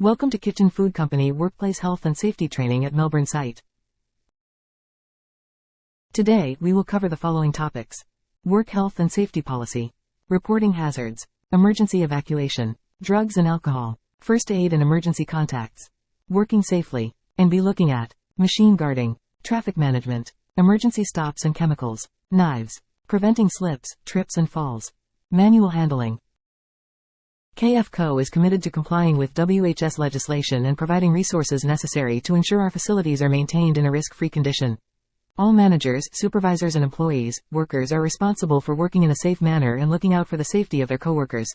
Welcome to Kitchen Food Company Workplace Health and Safety Training at Melbourne site. Today, we will cover the following topics. Work health and safety policy. Reporting hazards. Emergency evacuation. Drugs and alcohol. First aid and emergency contacts. Working safely. And be looking at. Machine guarding. Traffic management. Emergency stops and chemicals. Knives. Preventing slips, trips and falls. Manual handling. KFCO is committed to complying with WHS legislation and providing resources necessary to ensure our facilities are maintained in a risk-free condition. All managers, supervisors and employees, workers are responsible for working in a safe manner and looking out for the safety of their coworkers.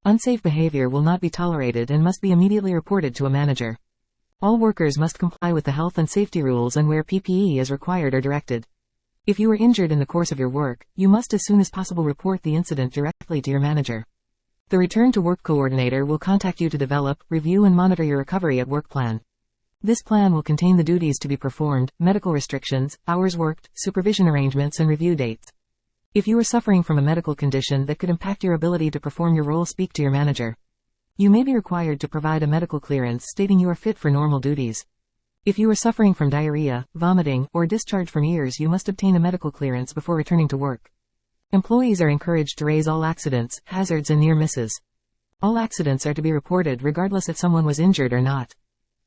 Unsafe behavior will not be tolerated and must be immediately reported to a manager. All workers must comply with the health and safety rules and wear PPE as required or directed. If you are injured in the course of your work, you must as soon as possible report the incident directly to your manager. The Return to Work Coordinator will contact you to develop, review and monitor your recovery at work plan. This plan will contain the duties to be performed, medical restrictions, hours worked, supervision arrangements and review dates. If you are suffering from a medical condition that could impact your ability to perform your role, speak to your manager. You may be required to provide a medical clearance stating you are fit for normal duties. If you are suffering from diarrhea, vomiting, or discharge from ears, you must obtain a medical clearance before returning to work. Employees are encouraged to raise all accidents, hazards and near misses. All accidents are to be reported regardless if someone was injured or not.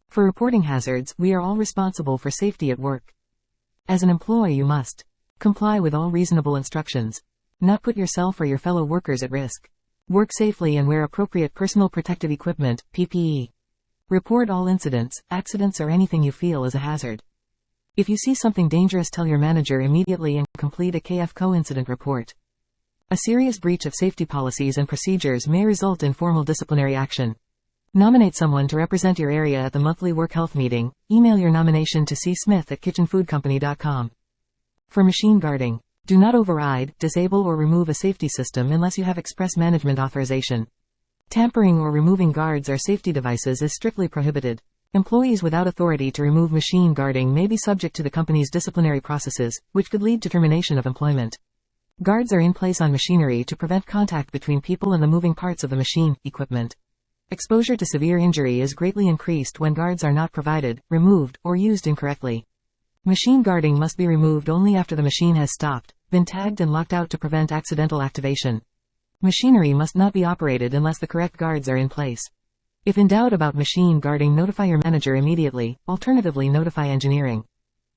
For reporting hazards, we are all responsible for safety at work. As an employee, you must comply with all reasonable instructions. Not put yourself or your fellow workers at risk. Work safely and wear appropriate personal protective equipment, PPE. Report all incidents, accidents or anything you feel is a hazard. If you see something dangerous, tell your manager immediately and complete a KFCO incident report. A serious breach of safety policies and procedures may result in formal disciplinary action. Nominate someone to represent your area at the monthly work health meeting. Email your nomination to csmith@kitchenfoodcompany.com. For machine guarding, do not override, disable or remove a safety system unless you have express management authorization. Tampering or removing guards or safety devices is strictly prohibited. Employees without authority to remove machine guarding may be subject to the company's disciplinary processes, which could lead to termination of employment. Guards are in place on machinery to prevent contact between people and the moving parts of the machine, equipment. Exposure to severe injury is greatly increased when guards are not provided, removed, or used incorrectly. Machine guarding must be removed only after the machine has stopped, been tagged and locked out to prevent accidental activation. Machinery must not be operated unless the correct guards are in place. If in doubt about machine guarding, notify your manager immediately, alternatively notify engineering.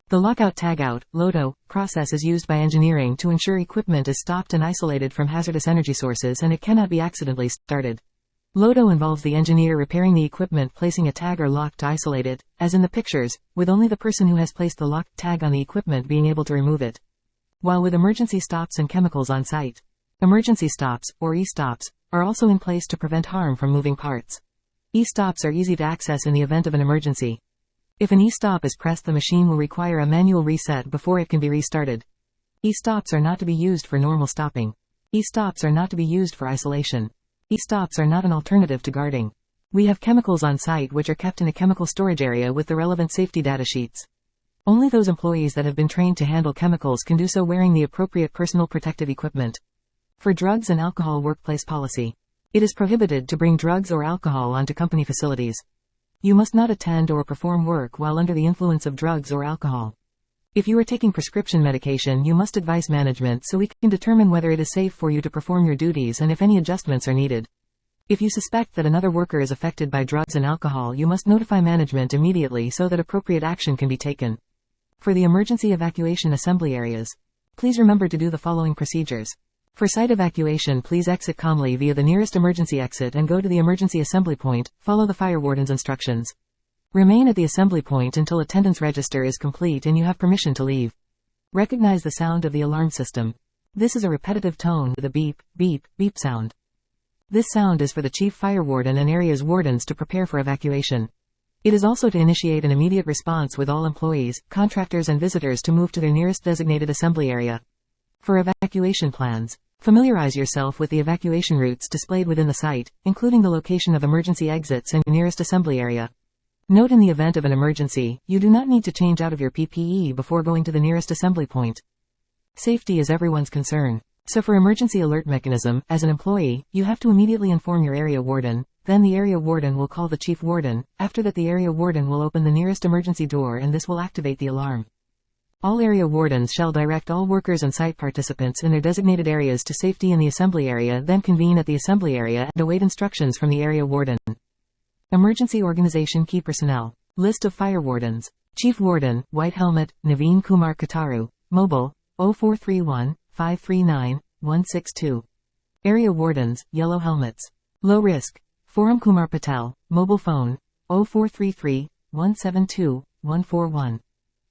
The lockout-tagout, LOTO, process is used by engineering to ensure equipment is stopped and isolated from hazardous energy sources and it cannot be accidentally started. LOTO involves the engineer repairing the equipment, placing a tag or lock to isolate it, as in the pictures, with only the person who has placed the lock tag on the equipment being able to remove it. While with emergency stops and chemicals on site, emergency stops, or E-stops, are also in place to prevent harm from moving parts. E-stops are easy to access in the event of an emergency. If an E-stop is pressed, the machine will require a manual reset before it can be restarted. E-stops are not to be used for normal stopping. E-stops are not to be used for isolation. E-stops are not an alternative to guarding. We have chemicals on site which are kept in a chemical storage area with the relevant safety data sheets. Only those employees that have been trained to handle chemicals can do so wearing the appropriate personal protective equipment. For drugs and alcohol workplace policy. It is prohibited to bring drugs or alcohol onto company facilities. You must not attend or perform work while under the influence of drugs or alcohol. If you are taking prescription medication, you must advise management so we can determine whether it is safe for you to perform your duties and if any adjustments are needed. If you suspect that another worker is affected by drugs and alcohol, you must notify management immediately so that appropriate action can be taken. For the emergency evacuation assembly areas, please remember to do the following procedures. For site evacuation, please exit calmly via the nearest emergency exit and go to the emergency assembly point. Follow the fire warden's instructions. Remain at the assembly point until attendance register is complete and you have permission to leave. Recognize the sound of the alarm system. This is a repetitive tone with a beep, beep, beep sound. This sound is for the chief fire warden and area's wardens to prepare for evacuation. It is also to initiate an immediate response with all employees, contractors and visitors to move to their nearest designated assembly area. For evacuation plans, familiarize yourself with the evacuation routes displayed within the site, including the location of emergency exits and nearest assembly area. Note, in the event of an emergency, you do not need to change out of your PPE before going to the nearest assembly point. Safety is everyone's concern. So for emergency alert mechanism, as an employee, you have to immediately inform your area warden, then the area warden will call the chief warden. After that, the area warden will open the nearest emergency door and this will activate the alarm. All area wardens shall direct all workers and site participants in their designated areas to safety in the assembly area, then convene at the assembly area and await instructions from the area warden. Emergency Organization Key Personnel. List of Fire Wardens. Chief Warden, White Helmet, Naveen Kumar Kataru. Mobile, 0431-539-162. Area Wardens, Yellow Helmets. Low Risk. Forum Kumar Patel. Mobile Phone, 0433-172-141.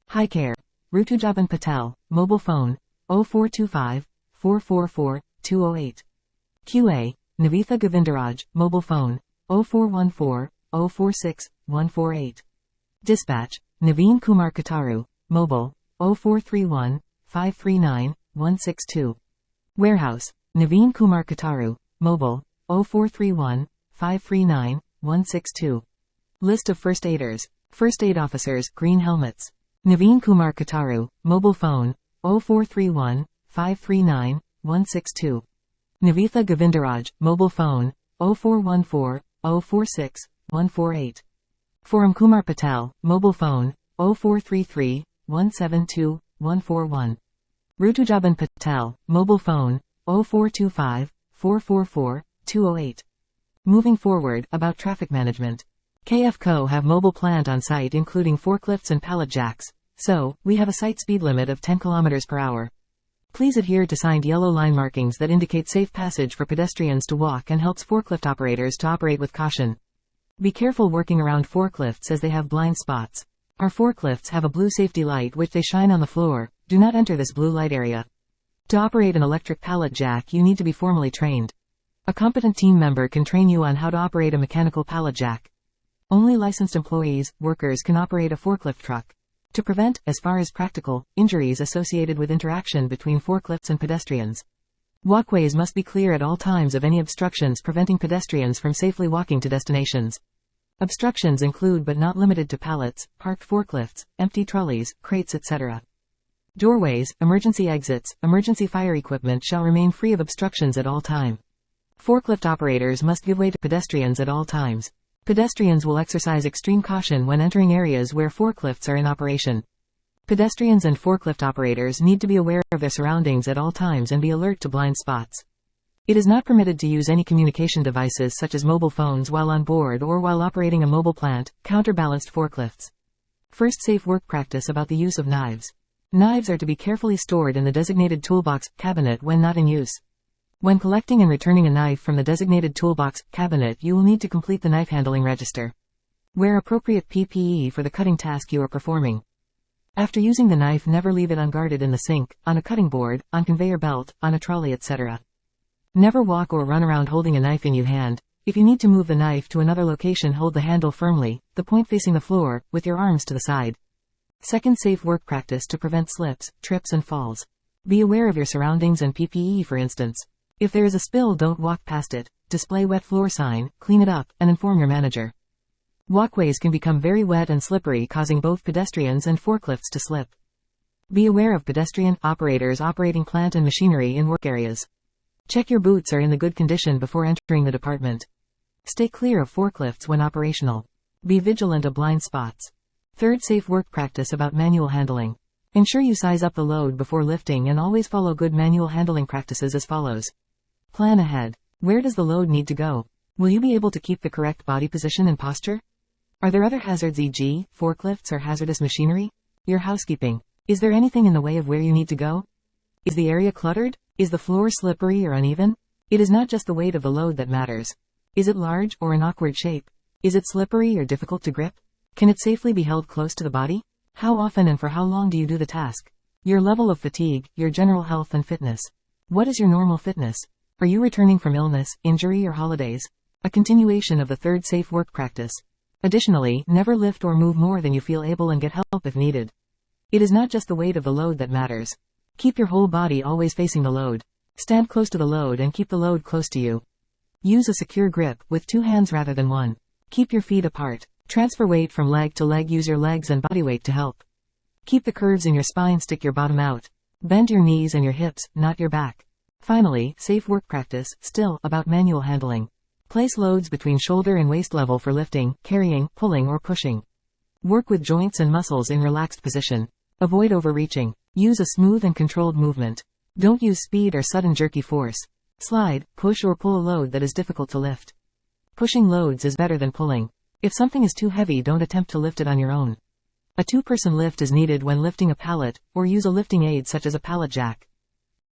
High Care. Rutujaban Patel. Mobile Phone, 0425-444-208. QA, Navitha Govindaraj. Mobile Phone, 0414-046-148. Dispatch, Naveen Kumar Kataru. Mobile, 0431-539-162. Warehouse, Naveen Kumar Kataru. Mobile, 0431-539-162. List of First Aiders. First Aid Officers, Green Helmets. Naveen Kumar Kataru. Mobile Phone, 0431-539-162. Navitha Govindaraj. Mobile Phone, 0414-046-148. Forum Kumar Patel. Mobile Phone, 0433-172-141. Rutujaban Patel. Mobile Phone, 0425-444-208. Moving forward, about traffic management. KFCO have mobile plant on site including forklifts and pallet jacks. So, we have a site speed limit of 10 km per hour. Please adhere to signed yellow line markings that indicate safe passage for pedestrians to walk and helps forklift operators to operate with caution. Be careful working around forklifts as they have blind spots. Our forklifts have a blue safety light which they shine on the floor. Do not enter this blue light area. To operate an electric pallet jack you need to be formally trained. A competent team member can train you on how to operate a mechanical pallet jack. Only licensed employees, workers can operate a forklift truck. To prevent, as far as practical, injuries associated with interaction between forklifts and pedestrians. Walkways must be clear at all times of any obstructions preventing pedestrians from safely walking to destinations. Obstructions include but not limited to pallets, parked forklifts, empty trolleys, crates, etc. Doorways, emergency exits, emergency fire equipment shall remain free of obstructions at all time. Forklift operators must give way to pedestrians at all times. Pedestrians will exercise extreme caution when entering areas where forklifts are in operation. Pedestrians and forklift operators need to be aware of their surroundings at all times and be alert to blind spots. It is not permitted to use any communication devices such as mobile phones while on board or while operating a mobile plant, counterbalanced forklifts. First, safe work practice about the use of knives. Knives are to be carefully stored in the designated toolbox cabinet when not in use. When collecting and returning a knife from the designated toolbox cabinet, you will need to complete the knife handling register. Wear appropriate PPE for the cutting task you are performing. After using the knife, never leave it unguarded in the sink, on a cutting board, on conveyor belt, on a trolley, etc. Never walk or run around holding a knife in your hand. If you need to move the knife to another location, hold the handle firmly, the point facing the floor, with your arms to the side. Second, safe work practice to prevent slips, trips and falls. Be aware of your surroundings and PPE for instance. If there is a spill, don't walk past it. Display wet floor sign, clean it up, and inform your manager. Walkways can become very wet and slippery, causing both pedestrians and forklifts to slip. Be aware of pedestrian operators operating plant and machinery in work areas. Check your boots are in the good condition before entering the department. Stay clear of forklifts when operational. Be vigilant of blind spots. Third, safe work practice about manual handling. Ensure you size up the load before lifting and always follow good manual handling practices as follows. Plan ahead. Where does the load need to go? Will you be able to keep the correct body position and posture? Are there other hazards, e.g., forklifts or hazardous machinery? Your housekeeping. Is there anything in the way of where you need to go? Is the area cluttered? Is the floor slippery or uneven? It is not just the weight of the load that matters. Is it large or an awkward shape? Is it slippery or difficult to grip? Can it safely be held close to the body? How often and for how long do you do the task? Your level of fatigue, your general health and fitness. What is your normal fitness? Are you returning from illness, injury or holidays? A continuation of the third safe work practice. Additionally, never lift or move more than you feel able and get help if needed. It is not just the weight of the load that matters. Keep your whole body always facing the load. Stand close to the load and keep the load close to you. Use a secure grip with 2 hands rather than 1. Keep your feet apart. Transfer weight from leg to leg. Use your legs and body weight to help. Keep the curves in your spine. Stick your bottom out. Bend your knees and your hips, not your back. Finally, safe work practice, still, about manual handling. Place loads between shoulder and waist level for lifting, carrying, pulling or pushing. Work with joints and muscles in relaxed position. Avoid overreaching. Use a smooth and controlled movement. Don't use speed or sudden jerky force. Slide, push or pull a load that is difficult to lift. Pushing loads is better than pulling. If something is too heavy, don't attempt to lift it on your own. A two-person lift is needed when lifting a pallet, or use a lifting aid such as a pallet jack.